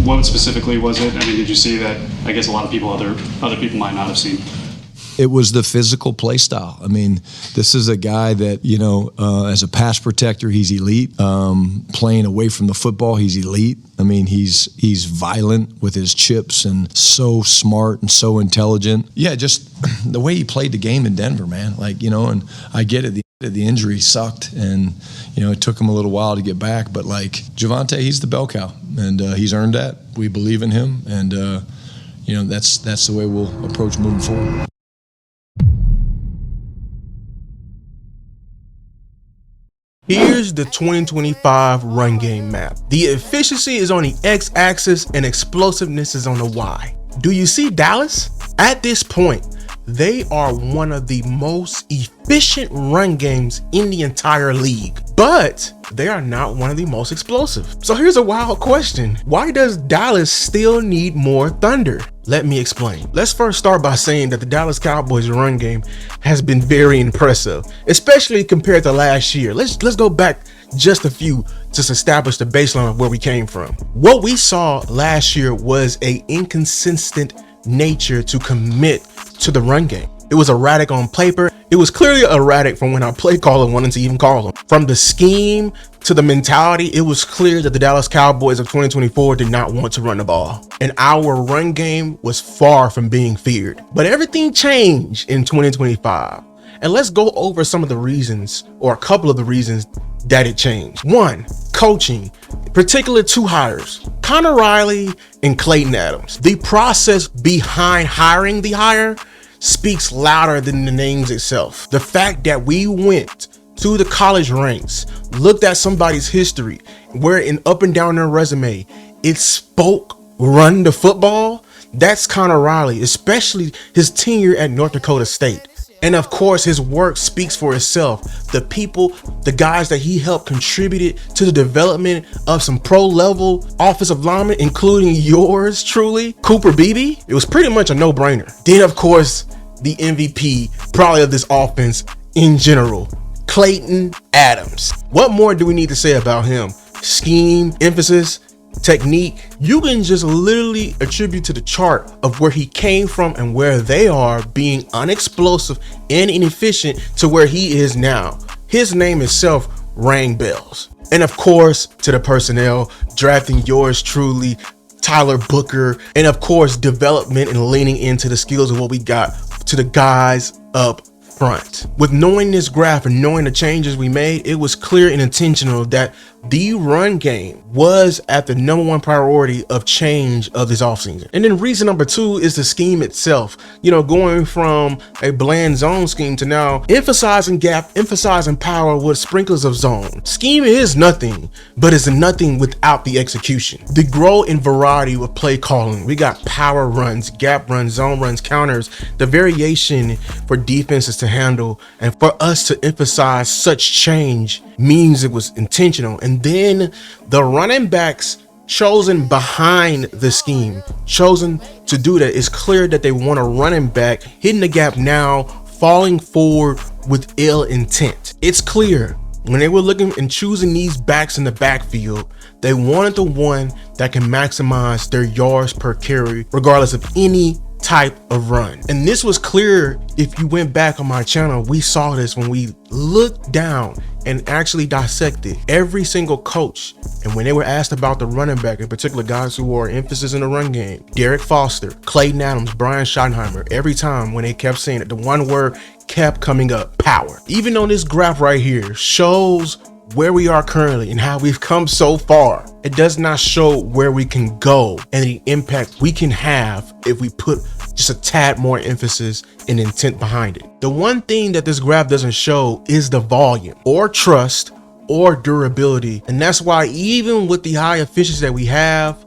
What specifically was it? I mean, did you see that? I guess a lot of people, other people might not have seen. It was the physical play style. I mean, this is a guy that, as a pass protector, he's elite. Playing away from the football, he's elite. I mean, he's violent with his chips and so smart and so intelligent. Yeah, just the way he played the game in Denver, man. And I get it. The injury sucked, and it took him a little while to get back. But Javonte, he's the bell cow, and he's earned that. We believe in him, and that's the way we'll approach moving forward. Here's the 2025 run game map. The efficiency is on the x-axis and explosiveness is on the y. Do you see Dallas? At this point, they are one of the most efficient run games in the entire league, but they are not one of the most explosive. So here's a wild question. Why does Dallas still need more thunder? Let me explain. Let's first start by saying that the Dallas Cowboys run game has been very impressive, especially compared to last year. Let's go back just a few to establish the baseline of where we came from. What we saw last year was an inconsistent nature to commit to the run game. It was erratic on paper. It was clearly erratic from when our play caller wanted to even call them. From the scheme to the mentality, it was clear that the Dallas Cowboys of 2024 did not want to run the ball. And our run game was far from being feared. But everything changed in 2025. And let's go over some of the reasons, or a couple of the reasons that it changed. One, coaching, particularly two hires, Connor Riley and Clayton Adams. The process behind hiring the hire speaks louder than the names itself. The fact that we went to the college ranks, looked at somebody's history, where in up and down their resume, it spoke run the football. That's Connor Riley, especially his tenure at North Dakota State. And of course, his work speaks for itself. The people, the guys that he helped contributed to the development of some pro level offensive linemen, including yours truly, Cooper Beebe. It was pretty much a no brainer. Then of course, the MVP probably of this offense in general, Clayton Adams. What more do we need to say about him? Scheme, emphasis, technique. You can just literally attribute to the chart of where he came from and where they are, being unexplosive and inefficient, to where he is now. His name itself rang bells. And of course, to the personnel, drafting yours truly, Tyler Booker, and of course, development and leaning into the skills of what we got to the guys up front. With knowing this graph and knowing the changes we made, it was clear and intentional that the run game was at the #1 priority of change of this offseason. And then reason number two is the scheme itself. Going from a bland zone scheme to now emphasizing gap, emphasizing power with sprinkles of zone. Scheme is nothing, but it's nothing without the execution. The growth in variety with play calling. We got power runs, gap runs, zone runs, counters, the variation for defenses to handle, and for us to emphasize such change means it was intentional. And then the running backs chosen behind the scheme, chosen to do that, it's clear that they want a running back hitting the gap now, falling forward with ill intent. It's clear when they were looking and choosing these backs in the backfield, they wanted the one that can maximize their yards per carry regardless of any type of run. And this was clear. If you went back on my channel, we saw this when we looked down and actually dissected every single coach. And when they were asked about the running back, in particular guys who were emphasis in the run game, Derek Foster, Clayton Adams, Brian Schottenheimer, every time when they kept saying it, the one word kept coming up: power. Even though this graph right here shows where we are currently and how we've come so far, it does not show where we can go and the impact we can have if we put just a tad more emphasis and intent behind it. The one thing that this graph doesn't show is the volume or trust or durability. And that's why even with the high efficiency that we have,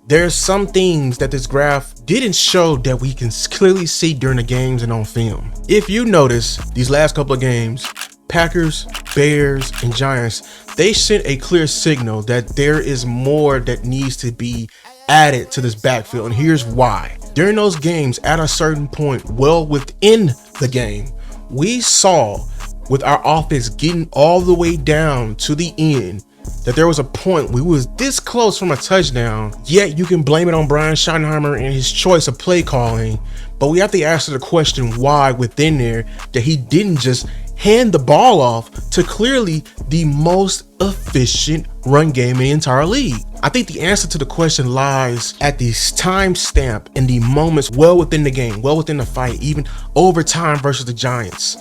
there's some things that this graph didn't show that we can clearly see during the games and on film. If you notice these last couple of games, Packers, Bears, and Giants, they sent a clear signal that there is more that needs to be added to this backfield. And here's why. During those games, at a certain point, well within the game, we saw with our offense getting all the way down to the end, that there was a point we was this close from a touchdown, yet you can blame it on Brian Schottenheimer and his choice of play calling. But we have to answer the question why within there that he didn't just hand the ball off to clearly the most efficient run game in the entire league. I think the answer to the question lies at the time stamp in the moments well within the game, well within the fight, even overtime versus the Giants,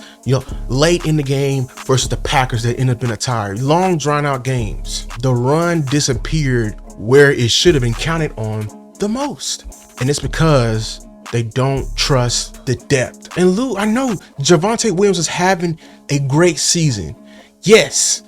late in the game versus the Packers that end up in a tie, long drawn out games. The run disappeared where it should have been counted on the most. And it's because they don't trust the depth. And Lou, I know Javonte Williams is having a great season. Yes,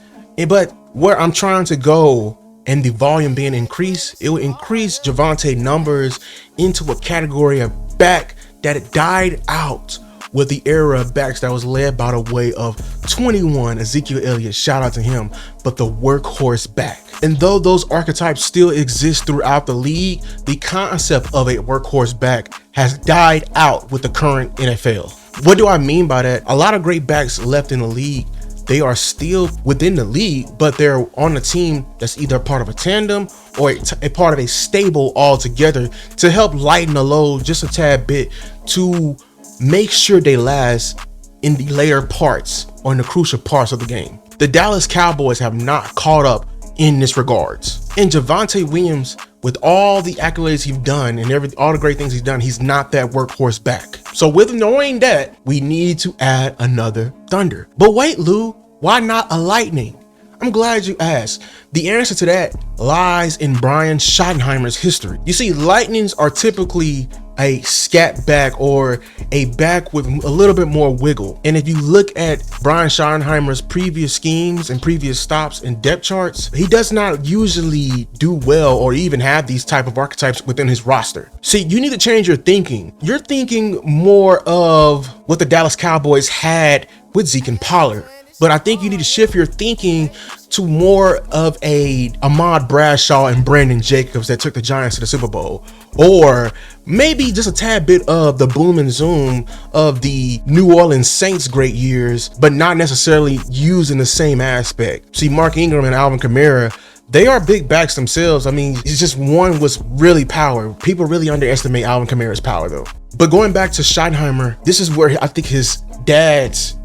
but where I'm trying to go and the volume being increased, it will increase Javonte numbers into a category of back that it died out with the era of backs that was led by the way of 21 Ezekiel Elliott, shout out to him, but the workhorse back. And though those archetypes still exist throughout the league, the concept of a workhorse back has died out with the current NFL. What do I mean by that? A lot of great backs left in the league. They are still within the league, but they're on a team that's either part of a tandem or a part of a stable altogether to help lighten the load just a tad bit to make sure they last in the later parts or in the crucial parts of the game. The Dallas Cowboys have not caught up in this regards. And Javonte Williams, with all the accolades he's done and all the great things he's done, he's not that workhorse back. So with knowing that, we need to add another Thunder. But wait, Lou, why not a Lightning? I'm glad you asked. The answer to that lies in Brian Schottenheimer's history. You see, Lightnings are typically a scat back or a back with a little bit more wiggle. And if you look at Brian Schottenheimer's previous schemes and previous stops and depth charts, he does not usually do well or even have these type of archetypes within his roster. See, you need to change your thinking. You're thinking more of what the Dallas Cowboys had with Zeke and Pollard. But I think you need to shift your thinking to more of a Ahmad Bradshaw and Brandon Jacobs that took the Giants to the Super Bowl. Or maybe just a tad bit of the boom and zoom of the New Orleans Saints great years, but not necessarily used in the same aspect. See, Mark Ingram and Alvin Kamara, they are big backs themselves. I mean, it's just one was really power. People really underestimate Alvin Kamara's power though. But going back to Schottenheimer, this is where I think his dad's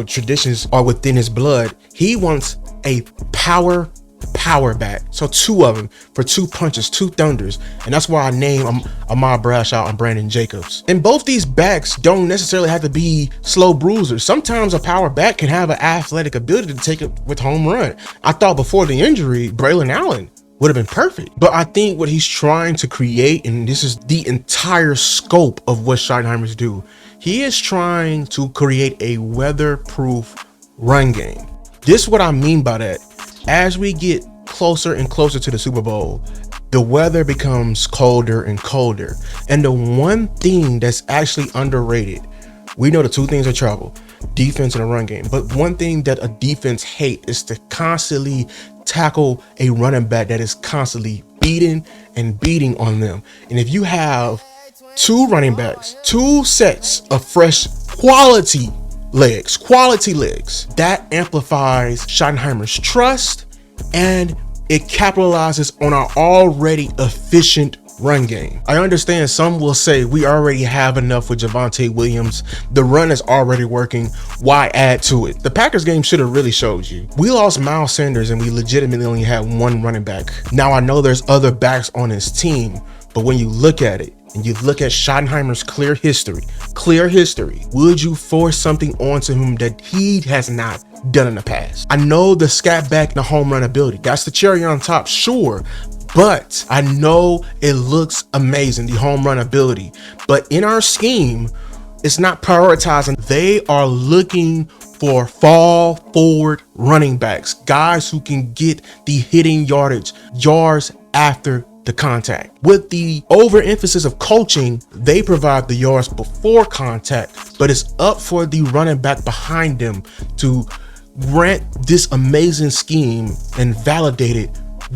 traditions are within his blood. He wants a power back. So two of them for two punches, two thunders. And that's why I name Ahmad Bradshaw and Brandon Jacobs. And both these backs don't necessarily have to be slow bruisers. Sometimes a power back can have an athletic ability to take it with home run. I thought before the injury, Braylon Allen would have been perfect. But I think what he's trying to create, and this is the entire scope of what Schottenheimer's do, he is trying to create a weatherproof run game. This is what I mean by that. As we get closer and closer to the Super Bowl, the weather becomes colder and colder. And the one thing that's actually underrated, we know the two things are trouble, defense and a run game. But one thing that a defense hates is to constantly tackle a running back that is constantly beating on them. And if you have two running backs, two sets of fresh quality legs, that amplifies Schottenheimer's trust and it capitalizes on our already efficient run game. I understand some will say we already have enough with Javonte Williams. The run is already working. Why add to it? The Packers game should have really showed you. We lost Miles Sanders and we legitimately only had one running back. Now I know there's other backs on his team, but when you look at it and you look at Schottenheimer's clear history, would you force something onto him that he has not done in the past? I know the scat back and the home run ability, that's the cherry on top, sure. But I know it looks amazing, the home run ability. But in our scheme, it's not prioritizing. They are looking for fall forward running backs, guys who can get the hitting yards after the contact. With the overemphasis of coaching, they provide the yards before contact, but it's up for the running back behind them to grant this amazing scheme and validate it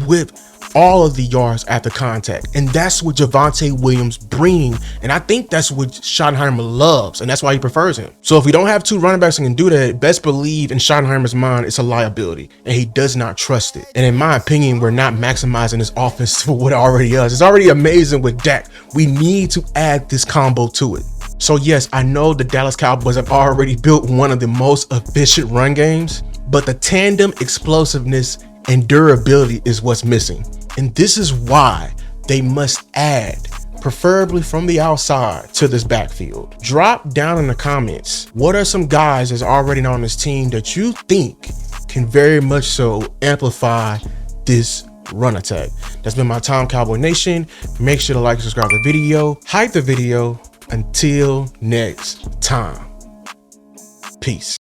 with all of the yards after contact. And that's what Javonte Williams bring. And I think that's what Schottenheimer loves. And that's why he prefers him. So if we don't have two running backs that can do that, best believe in Schottenheimer's mind, it's a liability. And he does not trust it. And in my opinion, we're not maximizing this offense for what it already is. It's already amazing with Dak. We need to add this combo to it. So yes, I know the Dallas Cowboys have already built one of the most efficient run games, but the tandem explosiveness and durability is what's missing. And this is why they must add, preferably from the outside, to this backfield. Drop down in the comments, what are some guys that's already on this team that you think can very much so amplify this run attack? That's been my time, Cowboy Nation. Make sure to like and subscribe to the video, hype the video. Until next time, peace.